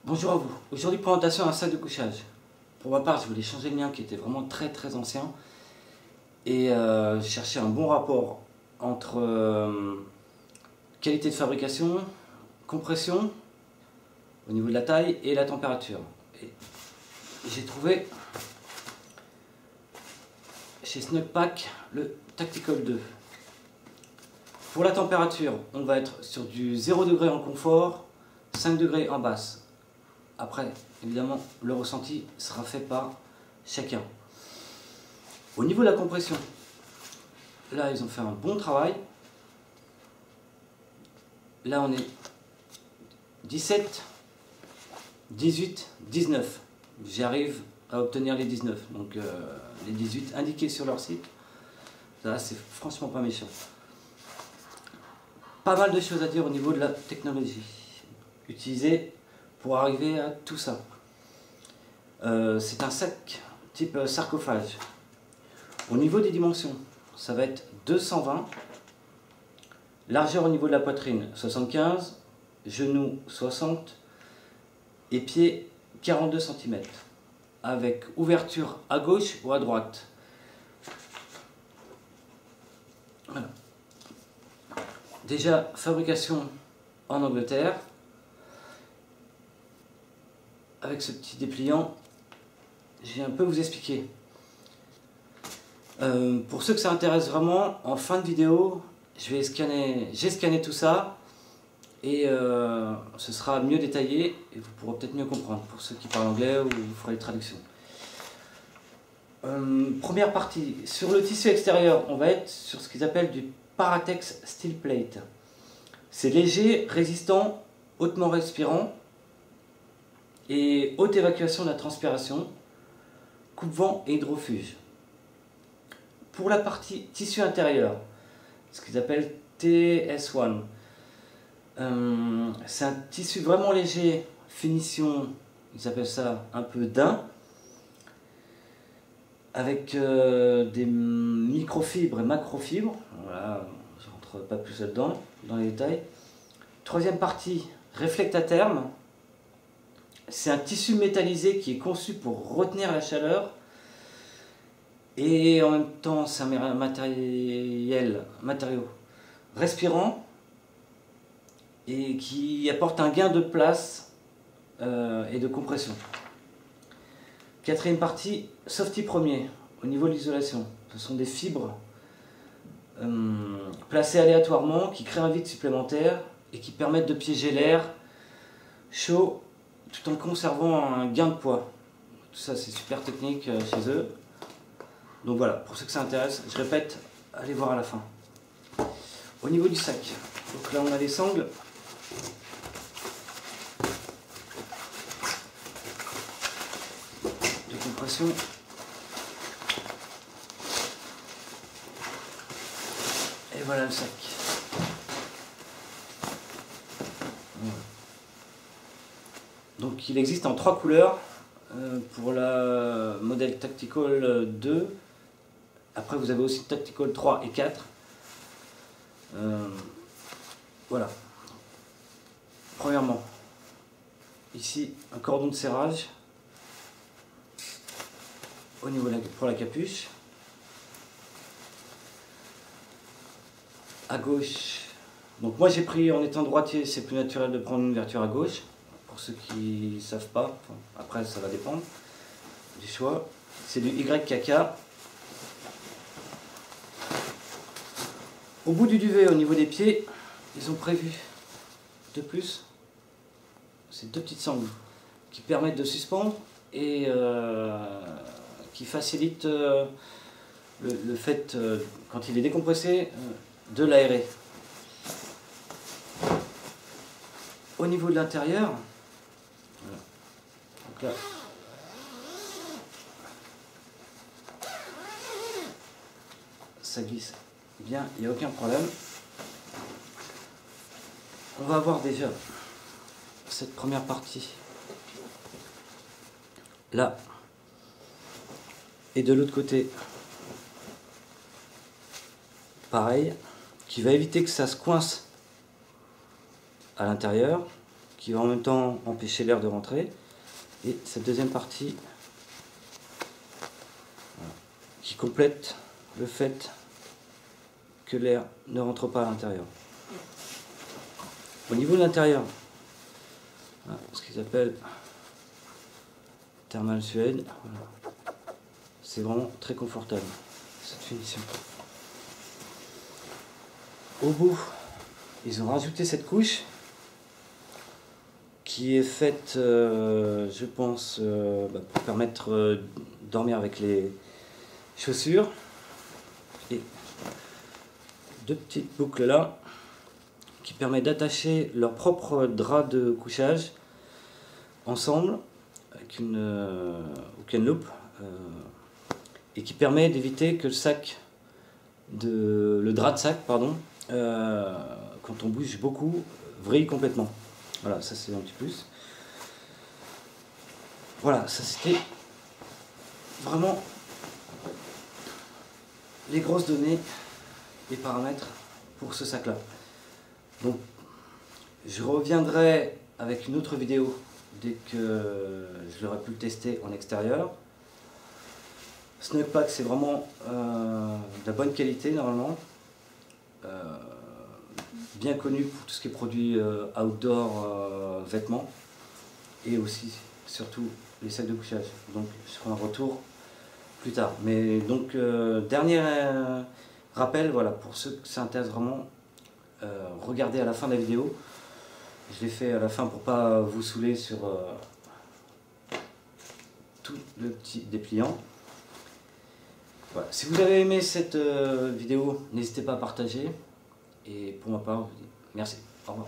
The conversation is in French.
Bonjour à vous. Aujourd'hui, présentation d'un sac de couchage. Pour ma part, je voulais changer le mien qui était vraiment très ancien et chercher un bon rapport entre qualité de fabrication, compression au niveau de la taille et la température. Et j'ai trouvé chez Snugpack le Tactical 2. Pour la température, on va être sur du 0 degré en confort, 5 degrés en basse. Après, évidemment, le ressenti sera fait par chacun. Au niveau de la compression, là, ils ont fait un bon travail. Là, on est 17, 18, 19. J'arrive à obtenir les 19. Donc, les 18 indiqués sur leur site. Là, c'est franchement pas méchant. Pas mal de choses à dire au niveau de la technologie utilisée pour arriver à tout ça. C'est un sac type sarcophage. Au niveau des dimensions, ça va être 220, largeur au niveau de la poitrine 75, genoux 60 et pieds 42 cm, avec ouverture à gauche ou à droite. Voilà. Déjà, fabrication en Angleterre, avec ce petit dépliant, je vais un peu vous expliquer. Pour ceux que ça intéresse vraiment, en fin de vidéo, j'ai scanné tout ça et ce sera mieux détaillé et vous pourrez peut-être mieux comprendre pour ceux qui parlent anglais ou vous ferez les traductions. Première partie, sur le tissu extérieur, on va être sur ce qu'ils appellent du Paratex Steel Plate. C'est léger, résistant, hautement respirant et haute évacuation de la transpiration, coupe-vent et hydrofuge. Pour la partie tissu intérieur, ce qu'ils appellent TS1, c'est un tissu vraiment léger, finition, ils appellent ça un peu daim, avec des microfibres et macrofibres. Voilà, je ne rentre pas plus là-dedans, dans les détails. Troisième partie, réflectaterme. C'est un tissu métallisé qui est conçu pour retenir la chaleur et en même temps c'est un matériau respirant et qui apporte un gain de place et de compression. Quatrième partie, Softy premier, au niveau de l'isolation. Ce sont des fibres placées aléatoirement qui créent un vide supplémentaire et qui permettent de piéger l'air chaud tout en conservant un gain de poids. Tout ça c'est super technique chez eux. Donc voilà, pour ceux que ça intéresse, je répète, allez voir à la fin. Au niveau du sac, donc là on a les sangles. De compression. Et voilà le sac. Donc il existe en 3 couleurs pour la modèle Tactical 2. Après vous avez aussi Tactical 3 et 4. Voilà. Premièrement, ici un cordon de serrage au niveau pour la capuche. À gauche, donc moi j'ai pris en étant droitier, c'est plus naturel de prendre une ouverture à gauche. Pour ceux qui ne savent pas, enfin, après ça va dépendre du choix. C'est du YKK. Au bout du duvet, au niveau des pieds, ils ont prévu de plus ces deux petites sangles qui permettent de suspendre et qui facilitent le fait, quand il est décompressé, de l'aérer. Au niveau de l'intérieur, voilà. Donc là, ça glisse bien, il n'y a aucun problème. On va avoir déjà cette première partie là et de l'autre côté pareil, qui va éviter que ça se coince à l'intérieur, qui va en même temps empêcher l'air de rentrer, et cette deuxième partie voilà, qui complète le fait que l'air ne rentre pas à l'intérieur. Au niveau de l'intérieur, voilà, ce qu'ils appellent Thermal Suede, voilà. C'est vraiment très confortable cette finition. Au bout, ils ont rajouté cette couche qui est faite, je pense, pour permettre de dormir avec les chaussures. Et deux petites boucles là qui permettent d'attacher leur propre drap de couchage ensemble avec une loupe et qui permet d'éviter que le drap de sac, pardon, quand on bouge beaucoup, vrille complètement. Voilà, ça c'est un petit plus. Voilà, ça c'était vraiment les grosses données, les paramètres pour ce sac là. Donc je reviendrai avec une autre vidéo dès que je l'aurai pu le tester en extérieur. Snugpak, c'est vraiment de la bonne qualité normalement, bien connu pour tout ce qui est produit outdoor, vêtements, et aussi surtout les sacs de couchage. Donc je ferai un retour plus tard. Mais donc dernier rappel, voilà, pour ceux que ça intéresse vraiment, regardez à la fin de la vidéo. Je l'ai fait à la fin pour pas vous saouler sur tout le petit dépliant. Voilà. Si vous avez aimé cette vidéo, n'hésitez pas à partager. Et pour ma part, je vous dis merci. Au revoir.